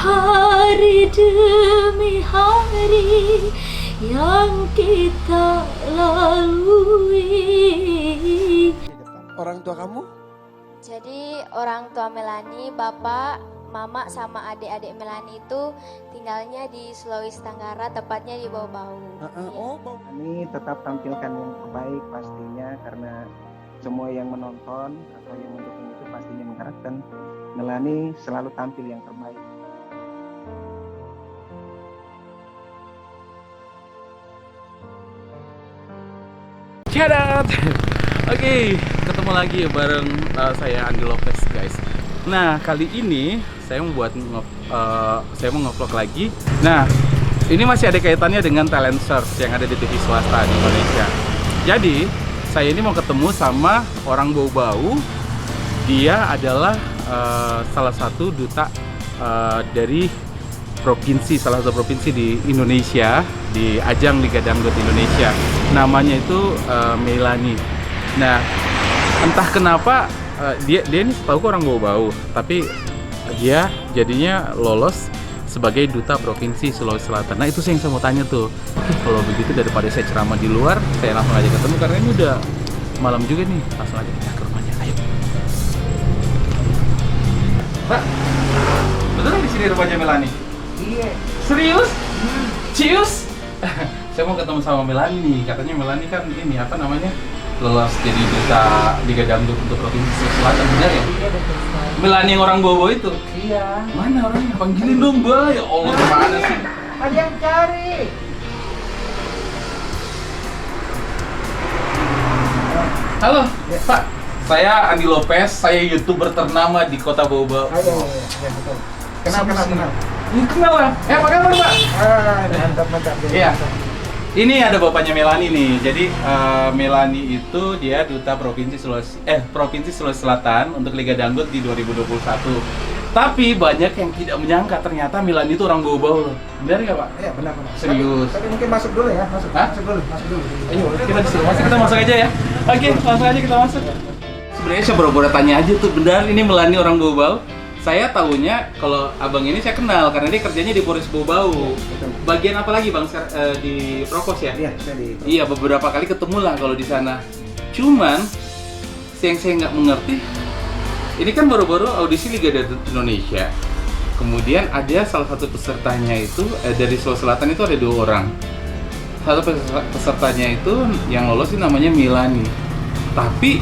hari demi hari yang kita lalui. Orang tua kamu? Jadi orang tua Melani, bapak, mama sama adik-adik Melani itu tinggalnya di Sulawesi Tenggara, tepatnya di Bau-Bau. Ini tetap tampilkan yang terbaik pastinya, karena semua yang menonton atau yang mendukung itu pastinya mengharapkan Melani selalu tampil yang terbaik. Cadat. Oke, ketemu lagi bareng saya Andi Lopez, guys. Nah, kali ini saya mau nge-vlog lagi. Nah, ini masih ada kaitannya dengan talent search yang ada di TV swasta di Indonesia. Jadi, saya ini mau ketemu sama orang Bau-Bau. Dia adalah salah satu duta dari salah satu provinsi di Indonesia, di ajang Liga Dangdut Indonesia. Namanya itu Melani. Nah, entah kenapa dia ini setahu orang Bau-Bau, tapi dia jadinya lolos sebagai duta provinsi Sulawesi Selatan. Nah, itu yang saya mau tanya tuh. Kalau begitu daripada saya ceramah di luar, saya langsung aja ketemu karena ini udah malam juga nih. Langsung aja kita ke rumahnya. Ayo. Pak, betul di sini rumahnya Melani? Iya. Serius? Cius? Saya mau ketemu sama Melani nih. Katanya Melani kan ini apa namanya? Lolos jadi duta Liga Dangdut untuk provinsi Sulawesi Selatan, benar ya? Iya, betul sekali. Melani yang orang Bau-Bau itu? Iya. Mana orangnya? Panggilin dong, Mbak. Ya Allah, kemana sih? Ada yang cari. Halo, Pak. Saya Andi Lopez, saya YouTuber ternama di kota Bau-Bau. Iya, betul. Kenal. Ini kenal lah. Apa kabar, Pak? Mantap. Iya. Ini ada bapaknya Melani nih. Jadi Melani itu dia duta provinsi Sulawesi Selatan untuk Liga Dangdut di 2021. Tapi banyak yang tidak menyangka ternyata Melani itu orang Bau-Bau loh. Benar nggak, Pak? Iya, benar. Serius. Tapi mungkin masuk dulu ya, masuk. Hah? Masuk dulu. Ayo, kita disuruh masuk, kita masuk aja ya. Oke, langsung aja kita masuk. Sebenarnya saya boro-boro tanya aja tuh, benar ini Melani orang Bau-Bau? Saya tahunya kalau abang ini saya kenal karena dia kerjanya di Polres Bau-Bau. Bagian apa lagi bang di Prokos ya? Iya, saya di. Iya, beberapa kali ketemu lah kalau di sana. Cuman yang saya nggak mengerti, ini kan baru-baru audisi Liga Dangdut Indonesia. Kemudian ada salah satu pesertanya itu dari Sulawesi Selatan itu ada 2 orang. Satu pesertanya itu yang lolos itu namanya Melani. Tapi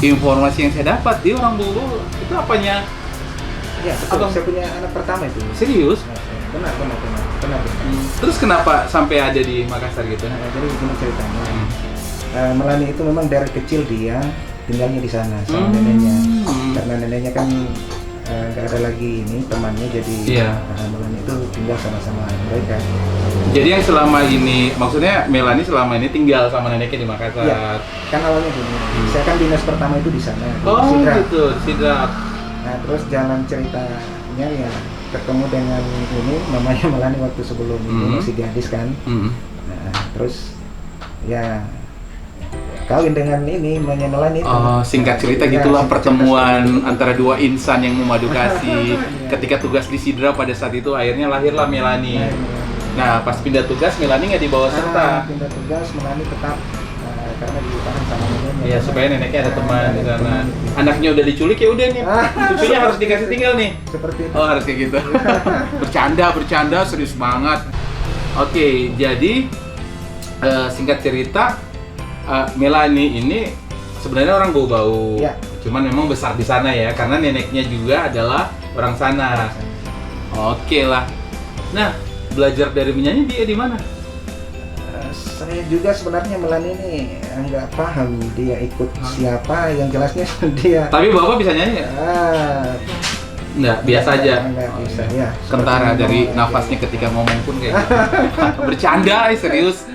informasi yang saya dapat dia orang Bau-Bau. Itu apanya? Iya, betul. Saya punya anak pertama itu. Serius? Benar. Terus kenapa sampai ada di Makassar gitu? Nah, jadi begini ceritanya. Melani itu memang dari kecil dia tinggalnya di sana sama neneknya. Karena neneknya kan nggak ada lagi ini temannya, jadi Melani itu tinggal sama mereka. Jadi yang selama ini, maksudnya Melani selama ini tinggal sama neneknya di Makassar? Iya, kan awalnya gini. Saya kan dinas pertama itu di sana. Oh di Sidrap. gitu, Sidrap. Nah, terus jalan ceritanya ya ketemu dengan ini namanya Melani waktu sebelum itu masih gadis kan. Nah, terus ya kawin dengan ini Melani itu. Oh, singkat cerita Ya, gitulah singkat pertemuan cerita. antara 2 insan yang memadu kasih. Ketika tugas di Sidrap pada saat itu akhirnya lahirlah Melani. Nah, pas pindah tugas Melani nggak dibawa serta. Pindah tugas Melani tetap karena ditahan sama neneknya. Iya, supaya neneknya ada teman di sana. Anaknya udah diculik ya udah nih. Cucunya harus dikasih tinggal nih. Seperti itu. Oh, harus kayak gitu. bercanda serius banget. Oke, jadi singkat cerita Melani ini sebenarnya orang Bau-Bau. Ya. Cuman memang besar di sana ya, karena neneknya juga adalah orang sana. Oke lah. Nah, belajar dari menyanyi dia di mana? Saya juga sebenarnya Melani ini nggak paham dia ikut siapa, yang jelasnya dia. Tapi Bapak bisa nyanyi nggak? Nggak, biasa aja. Nggak bisa, ya. Kentara Seperti dari ngomong, nafasnya ketika ngomong pun kayak gitu. Bercanda, serius.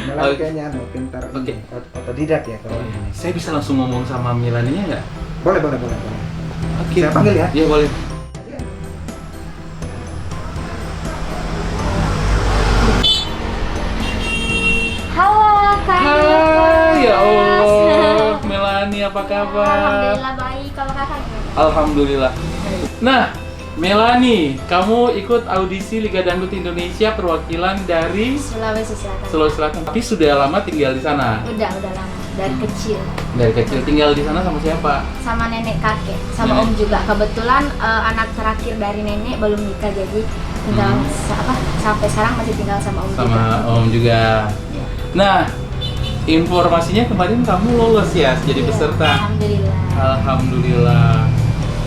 Melani kayaknya pintar, Oke. otodidak ya kalau ini. Saya bisa langsung ngomong sama Melaninya nggak? Boleh. Oke. Saya panggil ya? Iya, boleh. Halo Kak. Hai, ya Allah. Melani apa kabar? Alhamdulillah baik. Kalau kakak gimana? Alhamdulillah. Nah, Melani, kamu ikut audisi Liga Dangdut Indonesia perwakilan dari Sulawesi Selatan. Sulawesi Selatan. Tapi sudah lama tinggal di sana. Udah lama dari kecil. Dari kecil tinggal di sana sama siapa? Sama nenek kakek, sama om juga. Kebetulan anak terakhir dari nenek belum nikah, jadi tinggal sampai sekarang masih tinggal sama om juga. Sama om juga. Nah, informasinya kemarin kamu lolos ya jadi peserta. Alhamdulillah. Alhamdulillah.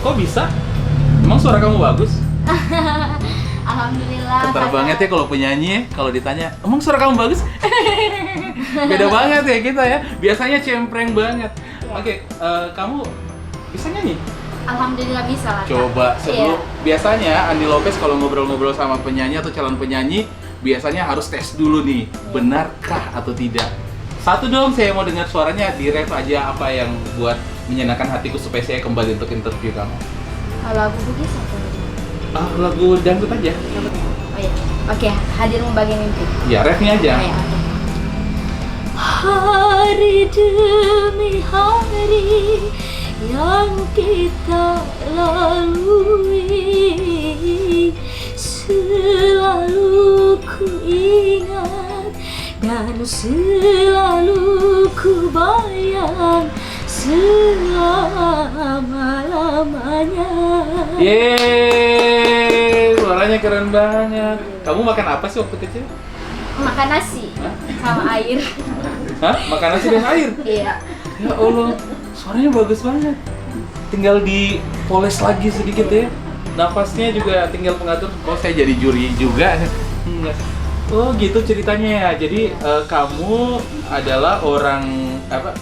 Kok bisa? Emang suara kamu bagus? Alhamdulillah. Kental banget ya kalau penyanyi ya, kalau ditanya, emang suara kamu bagus? Beda banget ya kita ya, biasanya cempreng banget. Ya. Oke, kamu bisa nyanyi? Alhamdulillah bisa lah. Kak. Coba sebelum, biasanya Andi Lopez kalau ngobrol-ngobrol sama penyanyi atau calon penyanyi, biasanya harus tes dulu nih, benarkah atau tidak. Satu dong, saya mau dengar suaranya, di ref aja apa yang buat menyenangkan hatiku supaya saya kembali untuk interview kamu. Lagu Bugis apa? Lagu dangdut aja. Oh iya. Oke, Hadir Membagi Mimpi. Ya, refnya aja. Oh, iya, oke. Hari demi hari yang kita lalui, selalu ku ingat dan selalu ku bayang selama-lamanya. Yeay, suaranya keren banget. Kamu makan apa sih waktu kecil? Makan nasi sama air. Hah? Makan nasi dan air? Iya. Ya Allah, suaranya bagus banget. Tinggal dipoles lagi sedikit ya. Nafasnya juga tinggal pengatur. Oh, saya jadi juri juga. Enggak. Oh, gitu ceritanya ya. Jadi kamu adalah orang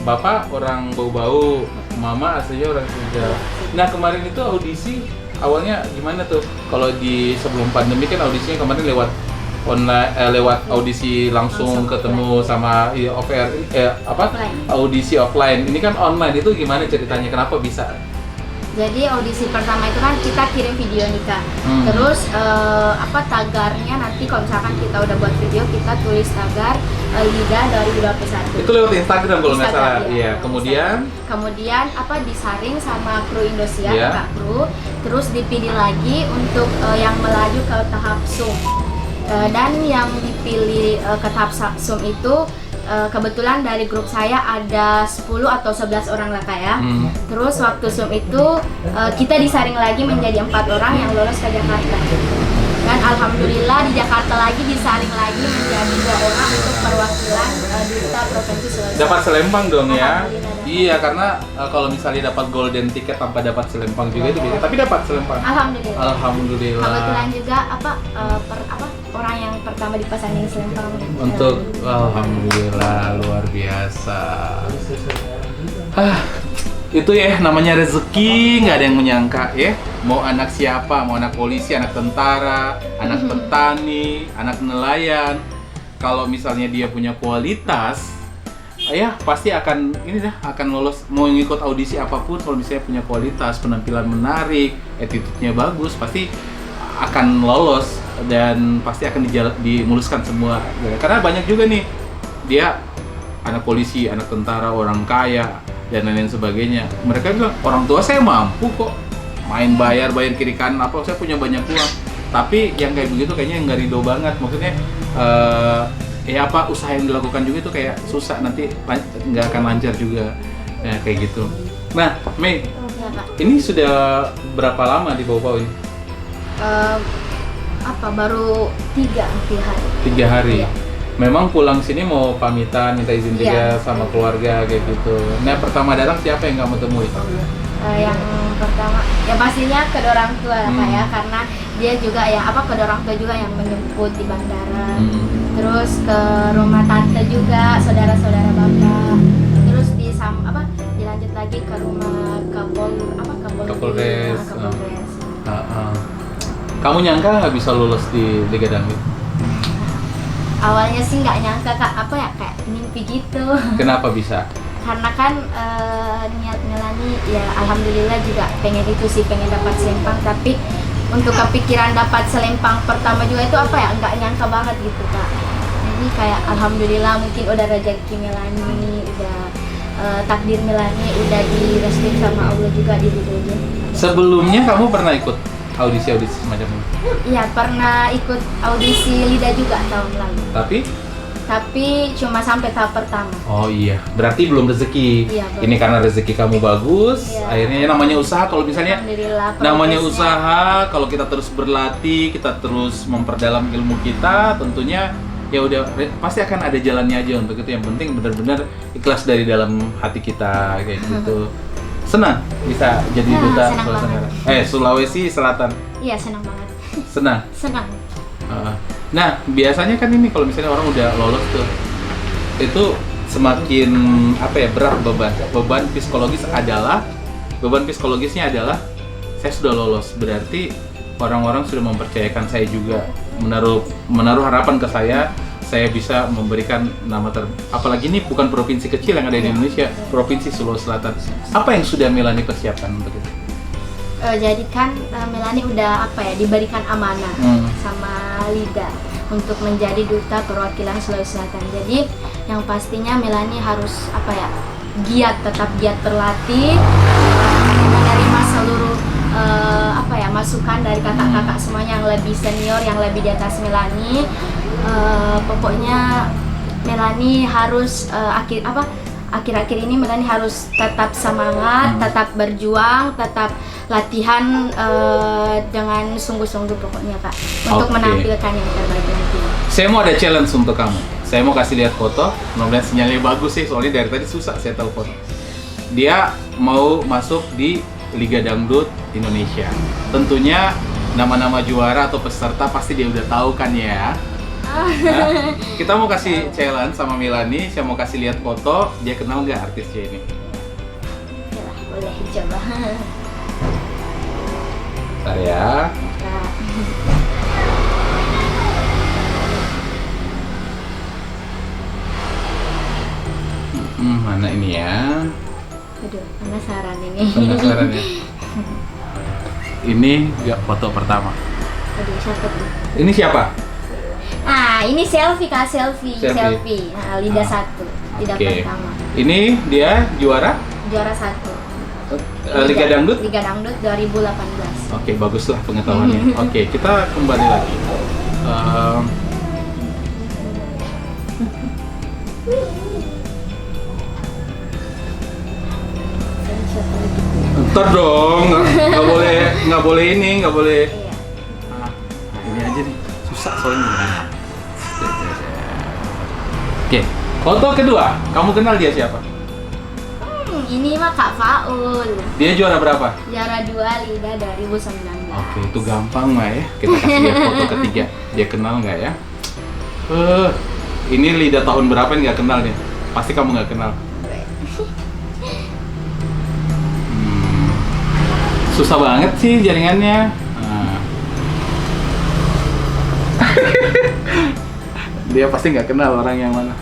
bapak orang Bau-Bau, mama aslinya orang Sunda. Nah, kemarin itu audisi awalnya gimana tuh? Kalau di sebelum pandemi kan audisinya kemarin lewat online, lewat audisi langsung ketemu sama Offline. audisi offline. Ini kan online, itu gimana ceritanya? Kenapa bisa? Jadi audisi pertama itu kan kita kirim video nih Kak. Terus tagarnya nanti kalau misalkan kita udah buat video, kita tulis tagar LIDA 2021. Itu lewat Instagram kalau nggak salah. Iya. Iya. Kemudian disaring sama kru Indosiar, Iya. Kak Kru. Terus dipilih lagi untuk yang melaju ke tahap Zoom. Dan yang dipilih ke tahap Zoom itu kebetulan dari grup saya ada 10 atau 11 orang lah Kak ya. Terus waktu Zoom itu kita disaring lagi menjadi 4 orang yang lolos ke Jakarta. Dan alhamdulillah di Jakarta lagi disaring lagi menjadi 2 orang untuk perwakilan Duta Provinsi Sulawesi. dapat selempang dong ya. Alhamdulillah. Iya, karena kalau misalnya dapat golden ticket tanpa dapat selempang juga itu biasa. Tapi dapat selempang. Alhamdulillah. Alhamdulillah. Kebetulan juga orang yang pertama dipasangin selempang Untuk alhamdulillah luar biasa. Itu ya namanya rezeki, nggak ada yang menyangka ya. Mau anak siapa, mau anak polisi, anak tentara, anak petani, anak nelayan. Kalau misalnya dia punya kualitas, ya pasti akan akan lolos. Mau ngikut audisi apapun, kalau misalnya punya kualitas, penampilan menarik, attitude-nya bagus, pasti akan lolos dan pasti akan dimuluskan semua. Karena banyak juga nih dia anak polisi, anak tentara, orang kaya dan lain-lain sebagainya. Mereka bilang orang tua saya mampu kok, main bayar kiri kanan apa, saya punya banyak uang. Tapi yang kayak begitu kayaknya nggak ridho banget. Maksudnya usaha yang dilakukan juga itu kayak susah, nanti nggak akan lancar juga. Nah kayak gitu. Nah Mei, Ya, Kak. ini sudah berapa lama di Bau-Bau ini? Baru 3 hari. 3 hari. Iya. Memang pulang sini mau pamitan, minta izin juga Iya. sama keluarga kayak gitu. Nah pertama datang siapa yang kamu temui? Yang pertama ya pastinya kedua orang tua lah Kak ya, karena dia juga kedua orang tua juga yang menjemput di bandara. Terus ke rumah tante juga, saudara-saudara bapak. Terus dilanjut lagi ke rumah Kapolres. Kapolres. Kamu nyangka nggak bisa lulus di Liga Dangdut? Awalnya sih nggak nyangka Kak, kayak mimpi gitu. Kenapa bisa? Karena kan niat Melani ya alhamdulillah juga pengen itu sih, pengen dapat selempang, tapi untuk kepikiran dapat selempang pertama juga itu nggak nyangka banget gitu Kak. Jadi kayak alhamdulillah mungkin udah rezeki Melani, udah takdir Melani udah direstuin sama Allah juga di dunia. Sebelumnya kamu pernah ikut audisi semacam ini? Iya, pernah ikut audisi LIDA juga tahun lalu. Tapi cuma sampai tahap pertama. Oh iya, berarti belum rezeki. Iya, belum. Ini karena rezeki kamu bagus, Iya. akhirnya namanya usaha. Kalau misalnya Alhamdulillah, namanya progresnya. usaha, kalau kita terus berlatih, kita terus memperdalam ilmu kita, tentunya ya udah pasti akan ada jalannya aja untuk itu. Yang penting benar-benar ikhlas dari dalam hati kita kayak gitu. Senang bisa jadi Ya, duta senang Sulawesi banget. Tenggara. Sulawesi Selatan. Iya, senang banget. Senang. Senang. Nah, biasanya kan ini kalau misalnya orang udah lolos tuh, itu semakin apa ya, berat beban psikologisnya adalah saya sudah lolos, berarti orang-orang sudah mempercayakan saya juga, menaruh harapan ke saya bisa memberikan nama apalagi ini bukan provinsi kecil yang ada di Indonesia, provinsi Sulawesi Selatan. Apa yang sudah Melanie persiapkan untuk itu? Jadi kan Melanie udah diberikan amanah sama LIDA untuk menjadi duta perwakilan Sulawesi Selatan. Jadi yang pastinya Melanie harus tetap giat berlatih, menerima seluruh masukan dari kakak-kakak semuanya yang lebih senior, yang lebih di atas Melanie. Pokoknya Melanie harus akhir-akhir ini Melanie harus tetap semangat, tetap berjuang, tetap latihan dengan sungguh-sungguh pokoknya Kak, untuk menampilkan yang terbaik nanti. Saya mau ada challenge untuk kamu. Saya mau kasih lihat foto, mudah-mudahan sinyalnya bagus sih, soalnya dari tadi susah saya tahu foto. Dia mau masuk di Liga Dangdut Indonesia. Tentunya nama-nama juara atau peserta pasti dia udah tahu kan ya. Nah, kita mau kasih challenge sama Melanie, saya mau kasih lihat foto, dia kenal nggak artisnya ini? Yalah, boleh coba. Bentar ya. Mana ini ya? Aduh, penasaran ini. Penasaran ya? Ini nggak foto pertama. Aduh, siapa tuh? Ini siapa? Ini selfie Kak, selfie. Nah, LIDA 1, LIDA pertama. Ini dia juara Juara 1. Liga Dangdut? Liga Dangdut 2018. Oke, baguslah pengetahuannya. Oke, kita kembali lagi. Ntar dong, nggak boleh ini, nggak boleh. Iya. Ini aja nih, susah soalnya. Oke, foto kedua, kamu kenal dia siapa? Ini mah Kak Faul. Dia juara berapa? Juara 2 LIDA 2019. Oke, itu gampang mah ya. Kita kasih lihat foto ketiga. Dia kenal nggak ya? Ini LIDA tahun berapa nggak kenal nih? Pasti kamu nggak kenal. Susah banget sih jaringannya. Dia pasti nggak kenal orang yang mana.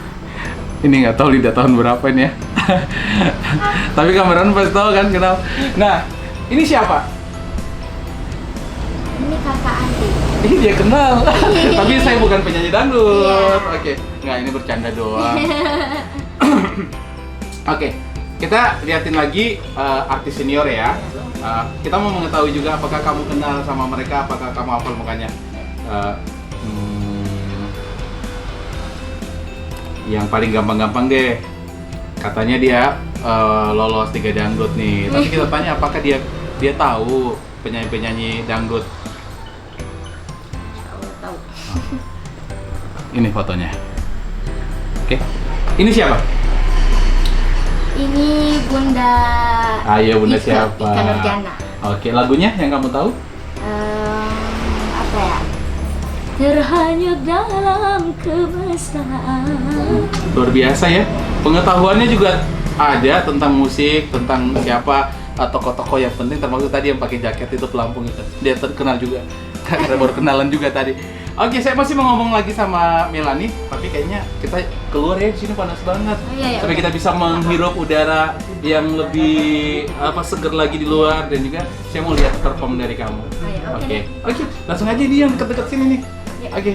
Ini nggak tahu LIDA tahun berapa ini ya. Tapi kameramen pasti tahu kan kenal. Nah, ini siapa? Ini kakak Andi. Ini dia kenal. Tapi saya bukan penyanyi dangdut. Iya. Oke, nggak, ini bercanda doang. Oke, kita liatin lagi artis senior ya. Kita mau mengetahui juga apakah kamu kenal sama mereka, apakah kamu hafal mukanya. Yang paling gampang-gampang deh, katanya dia lolos Liga Dangdut nih. Tapi kita tanya apakah dia tahu penyanyi-penyanyi dangdut. Tahu. Ini fotonya. Oke, ini siapa? Ini Bunda. Ayo, Bunda siapa? Ika Nurjana. Oke, lagunya yang kamu tahu? Apa ya? Terhanyut dalam kemesraan. Luar biasa ya. Pengetahuannya juga ada tentang musik, tentang siapa tokoh-tokoh yang penting, termasuk tadi yang pakai jaket itu pelampung itu. Dia terkenal juga. Karena baru kenalan juga tadi. Oke, saya masih mau ngomong lagi sama Melanie, tapi kayaknya kita keluar ya, di sini panas banget. Iya, Supaya kita bisa menghirup udara yang lebih seger lagi di luar, dan juga saya mau lihat perform dari kamu. Oke. Oke, langsung aja dia yang deket-deket sini nih. Ya. Oke.